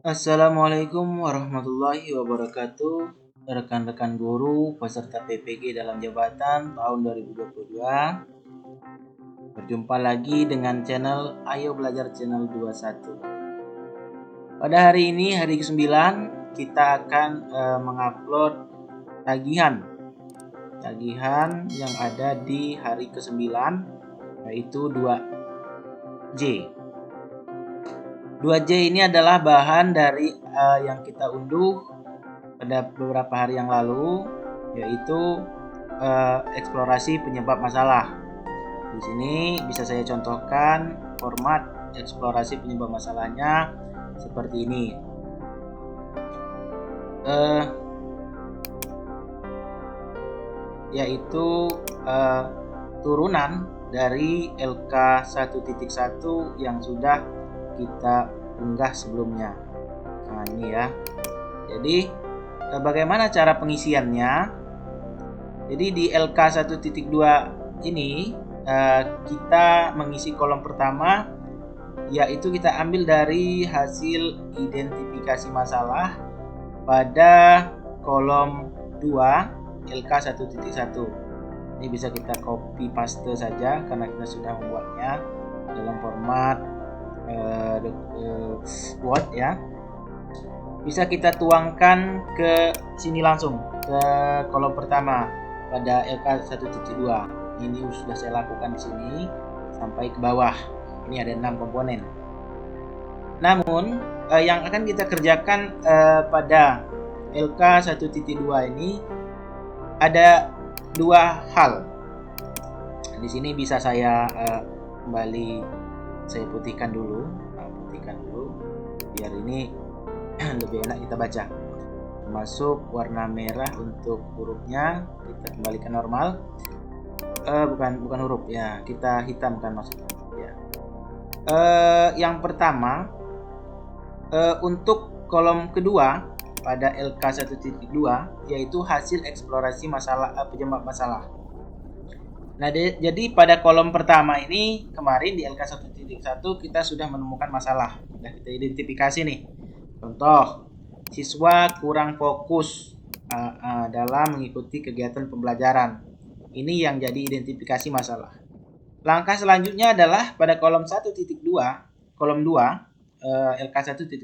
Assalamualaikum warahmatullahi wabarakatuh. Rekan-rekan guru peserta PPG dalam jabatan tahun 2022. Berjumpa lagi dengan channel Ayo Belajar Channel 21. Pada hari ini, hari ke-9, kita akan mengupload tagihan yang ada di hari ke-9, yaitu 2J. 2J ini adalah bahan dari yang kita unduh pada beberapa hari yang lalu, yaitu eksplorasi penyebab masalah. Di sini bisa saya contohkan format eksplorasi penyebab masalahnya seperti ini. Yaitu turunan dari LK 1.1 yang sudah kita unggah sebelumnya. Nah, ini ya. Jadi bagaimana cara pengisiannya? Jadi di LK 1.2 ini kita mengisi kolom pertama, yaitu kita ambil dari hasil identifikasi masalah pada kolom 2 LK 1.1. Ini bisa kita copy paste saja karena kita sudah membuatnya dalam format Word ya. Bisa kita tuangkan ke sini langsung ke kolom pertama pada LK 1.2. Ini sudah saya lakukan di sini sampai ke bawah. Ini ada 6 komponen. Namun yang akan kita kerjakan pada LK 1.2 ini ada dua hal. Di sini bisa saya kembali saya putihkan dulu biar ini lebih enak kita baca. Termasuk warna merah untuk hurufnya kita kembalikan normal. Bukan huruf ya, kita hitamkan maksudnya ya. Yang pertama untuk kolom kedua pada LK 1.2 yaitu hasil eksplorasi masalah penyebab masalah. Nah, jadi pada kolom pertama ini kemarin di LK 1.1 kita sudah menemukan masalah, sudah kita identifikasi nih. Contoh, siswa kurang fokus dalam mengikuti kegiatan pembelajaran. Ini yang jadi identifikasi masalah. Langkah selanjutnya adalah pada kolom 1.2, kolom 2, LK 1.2,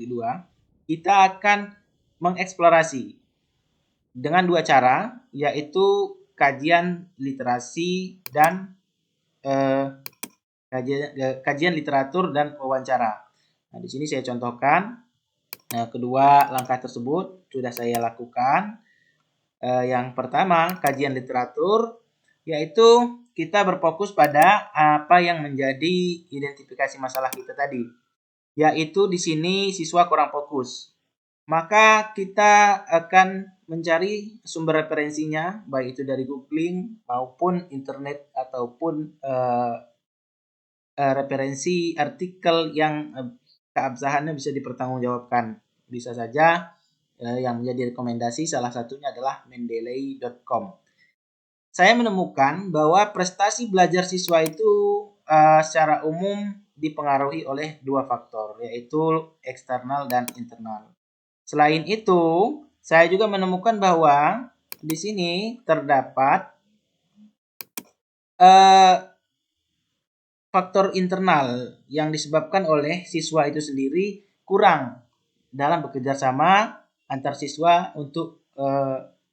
kita akan mengeksplorasi dengan dua cara, yaitu kajian literasi dan kajian literatur dan wawancara. Nah, di sini saya contohkan kedua langkah tersebut sudah saya lakukan. Yang pertama, kajian literatur, yaitu kita berfokus pada apa yang menjadi identifikasi masalah kita tadi, yaitu di sini siswa kurang fokus. Maka kita akan mencari sumber referensinya, baik itu dari googling maupun internet ataupun referensi artikel yang keabsahannya bisa dipertanggungjawabkan. Bisa saja yang menjadi rekomendasi salah satunya adalah mendeley.com. Saya menemukan bahwa prestasi belajar siswa itu secara umum dipengaruhi oleh dua faktor, yaitu eksternal dan internal. Selain itu, saya juga menemukan bahwa di sini terdapat faktor internal yang disebabkan oleh siswa itu sendiri kurang dalam bekerja sama antar siswa untuk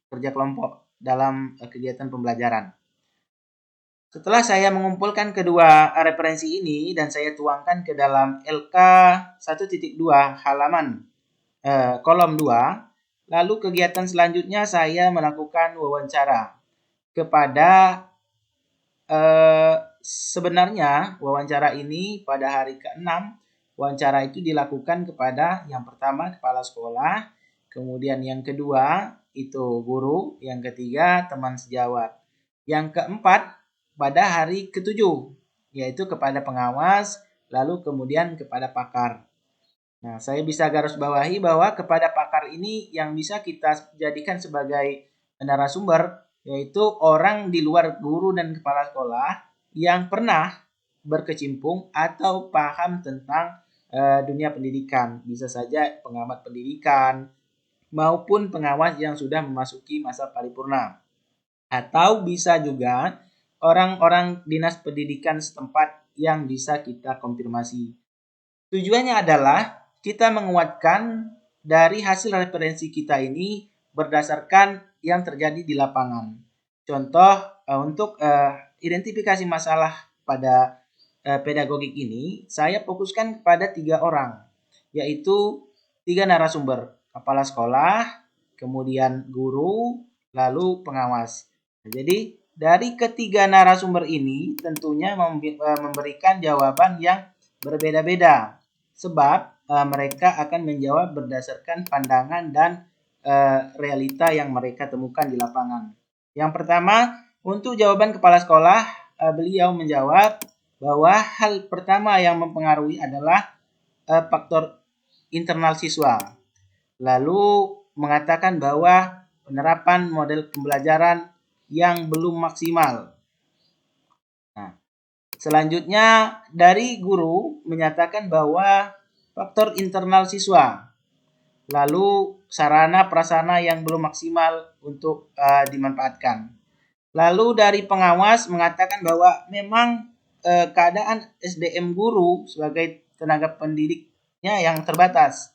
kerja kelompok dalam kegiatan pembelajaran. Setelah saya mengumpulkan kedua referensi ini dan saya tuangkan ke dalam LK 1.2 halaman kolom 2, lalu kegiatan selanjutnya saya melakukan wawancara kepada sebenarnya wawancara ini pada hari ke-6, wawancara itu dilakukan kepada yang pertama kepala sekolah, kemudian yang kedua itu guru, yang ketiga teman sejawat, yang keempat pada hari ke-7 yaitu kepada pengawas, lalu kemudian kepada pakar. Nah, saya bisa garis bawahi bahwa kepada pakar ini yang bisa kita jadikan sebagai narasumber, yaitu orang di luar guru dan kepala sekolah yang pernah berkecimpung atau paham tentang dunia pendidikan. Bisa saja pengamat pendidikan maupun pengawas yang sudah memasuki masa paripurna. Atau bisa juga orang-orang dinas pendidikan setempat yang bisa kita konfirmasi. Tujuannya adalah kita menguatkan dari hasil referensi kita ini berdasarkan yang terjadi di lapangan. Contoh untuk identifikasi masalah pada pedagogik ini, saya fokuskan kepada 3 orang, yaitu 3 narasumber, kepala sekolah, kemudian guru, lalu pengawas. Jadi dari ketiga narasumber ini tentunya memberikan jawaban yang berbeda-beda, sebab mereka akan menjawab berdasarkan pandangan dan realita yang mereka temukan di lapangan. Yang pertama, untuk jawaban kepala sekolah, beliau menjawab bahwa hal pertama yang mempengaruhi adalah faktor internal siswa. Lalu mengatakan bahwa penerapan model pembelajaran yang belum maksimal. Nah, selanjutnya dari guru menyatakan bahwa faktor internal siswa, lalu sarana prasarana yang belum maksimal untuk dimanfaatkan. Lalu dari pengawas mengatakan bahwa memang keadaan SDM guru sebagai tenaga pendidiknya yang terbatas.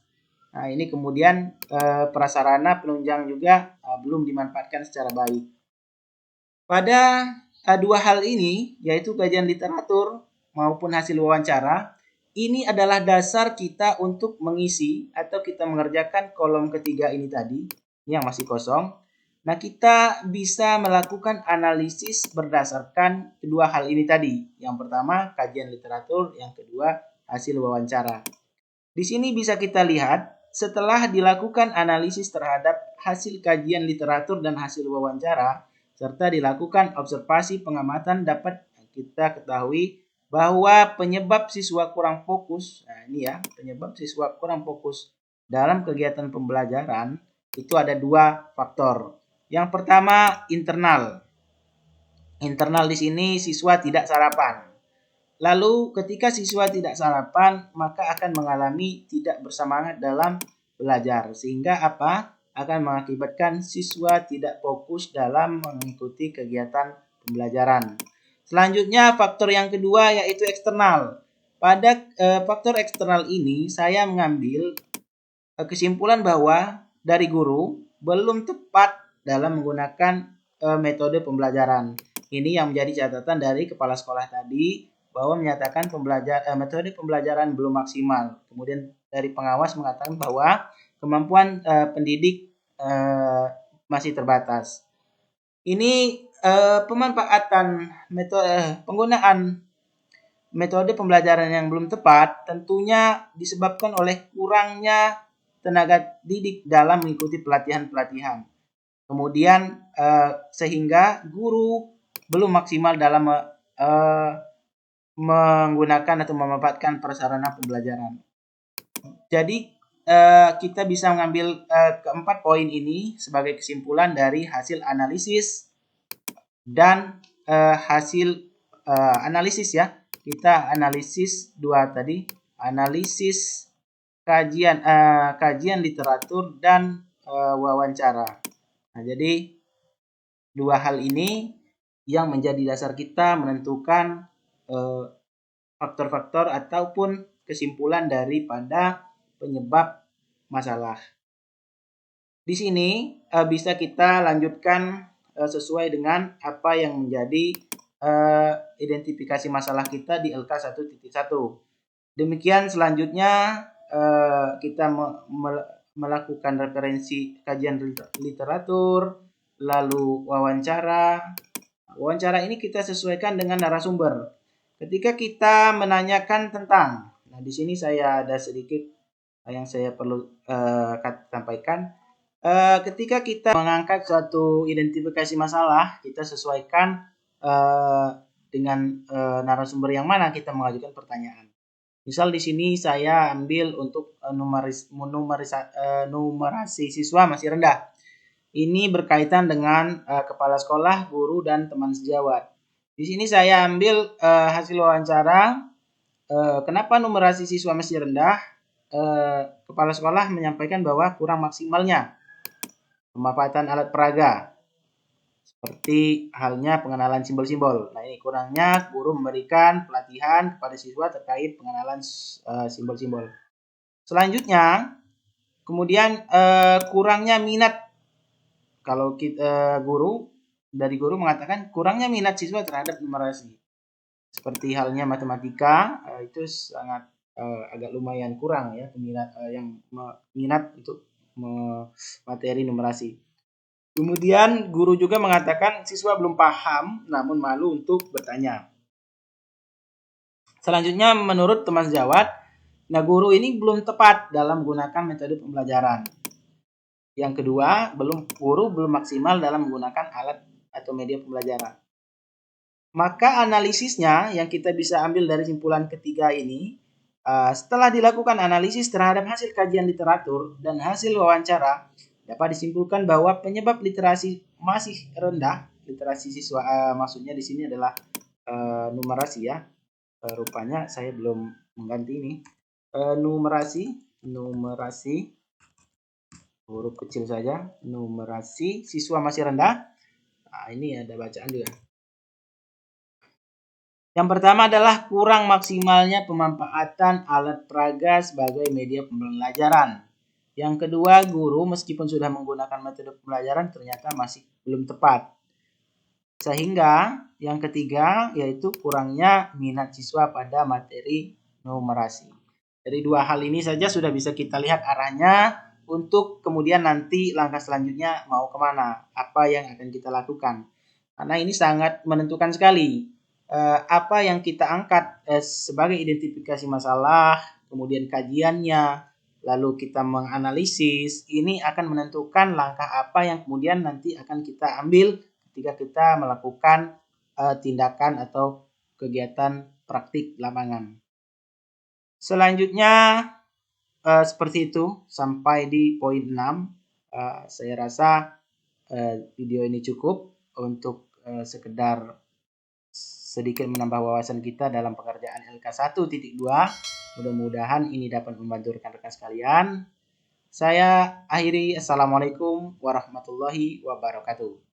Nah, ini kemudian prasarana penunjang juga belum dimanfaatkan secara baik. Pada dua hal ini, yaitu kajian literatur maupun hasil wawancara, ini adalah dasar kita untuk mengisi atau kita mengerjakan kolom ketiga ini tadi, yang masih kosong. Nah, kita bisa melakukan analisis berdasarkan kedua hal ini tadi. Yang pertama, kajian literatur, yang kedua, hasil wawancara. Di sini bisa kita lihat, setelah dilakukan analisis terhadap hasil kajian literatur dan hasil wawancara, serta dilakukan observasi pengamatan, dapat kita ketahui bahwa penyebab siswa kurang fokus, nah ini ya, penyebab siswa kurang fokus dalam kegiatan pembelajaran itu ada 2 faktor. Yang pertama internal. Internal di sini siswa tidak sarapan. Lalu ketika siswa tidak sarapan, maka akan mengalami tidak bersemangat dalam belajar. Sehingga apa? Akan mengakibatkan siswa tidak fokus dalam mengikuti kegiatan pembelajaran. Selanjutnya faktor yang kedua yaitu eksternal. Pada faktor eksternal ini saya mengambil kesimpulan bahwa dari guru belum tepat dalam menggunakan metode pembelajaran. Ini yang menjadi catatan dari kepala sekolah tadi, bahwa menyatakan metode pembelajaran belum maksimal. Kemudian dari pengawas mengatakan bahwa kemampuan pendidik masih terbatas. Ini pemanfaatan penggunaan metode pembelajaran yang belum tepat tentunya disebabkan oleh kurangnya tenaga didik dalam mengikuti pelatihan-pelatihan. Kemudian sehingga guru belum maksimal dalam menggunakan atau memanfaatkan prasarana pembelajaran. Jadi kita bisa mengambil keempat poin ini sebagai kesimpulan dari hasil analisis dan hasil analisis ya. Kita analisis 2 tadi, analisis kajian literatur dan wawancara. Nah, jadi 2 hal ini yang menjadi dasar kita menentukan faktor-faktor ataupun kesimpulan daripada penyebab masalah. Di sini bisa kita lanjutkan sesuai dengan apa yang menjadi identifikasi masalah kita di LK 1.1. Demikian selanjutnya kita melakukan referensi kajian literatur, lalu wawancara. Wawancara ini kita sesuaikan dengan narasumber. Ketika kita menanyakan tentang, nah di sini saya ada sedikit yang saya perlu sampaikan. Ketika kita mengangkat suatu identifikasi masalah, kita sesuaikan dengan narasumber yang mana kita mengajukan pertanyaan. Misal di sini saya ambil untuk numerasi siswa masih rendah. Ini berkaitan dengan kepala sekolah, guru, dan teman sejawat. Di sini saya ambil hasil wawancara kenapa numerasi siswa masih rendah? Kepala sekolah menyampaikan bahwa kurang maksimalnya pemanfaatan alat peraga, seperti halnya pengenalan simbol-simbol. Nah, ini kurangnya guru memberikan pelatihan kepada siswa terkait pengenalan simbol-simbol. Selanjutnya, kemudian kurangnya minat. Kalau kita dari guru mengatakan kurangnya minat siswa terhadap numerasi. Seperti halnya matematika, itu sangat agak lumayan kurang ya peminat yang minat untuk materi numerasi. Kemudian guru juga mengatakan siswa belum paham namun malu untuk bertanya. Selanjutnya menurut teman sejawat, nah guru ini belum tepat dalam menggunakan metode pembelajaran. Yang kedua, guru belum maksimal dalam menggunakan alat atau media pembelajaran. Maka analisisnya yang kita bisa ambil dari simpulan ketiga ini, setelah dilakukan analisis terhadap hasil kajian literatur dan hasil wawancara, dapat disimpulkan bahwa penyebab literasi masih rendah, literasi siswa maksudnya di sini adalah numerasi ya. Rupanya saya belum mengganti ini. Numerasi huruf kecil saja, numerasi siswa masih rendah. Nah, ini ada bacaan juga. Yang pertama adalah kurang maksimalnya pemanfaatan alat peraga sebagai media pembelajaran. Yang kedua, guru meskipun sudah menggunakan metode pembelajaran ternyata masih belum tepat. Sehingga yang ketiga yaitu kurangnya minat siswa pada materi numerasi. Dari dua hal ini saja sudah bisa kita lihat arahnya untuk kemudian nanti langkah selanjutnya mau kemana, apa yang akan kita lakukan. Karena ini sangat menentukan sekali apa yang kita angkat sebagai identifikasi masalah, kemudian kajiannya, lalu kita menganalisis, ini akan menentukan langkah apa yang kemudian nanti akan kita ambil ketika kita melakukan tindakan atau kegiatan praktik lapangan. Selanjutnya seperti itu sampai di poin 6. Saya rasa video ini cukup untuk sekedar sedikit menambah wawasan kita dalam pengerjaan LK 1.2. Mudah-mudahan ini dapat membantu rekan-rekan sekalian. Saya akhiri. Assalamualaikum warahmatullahi wabarakatuh.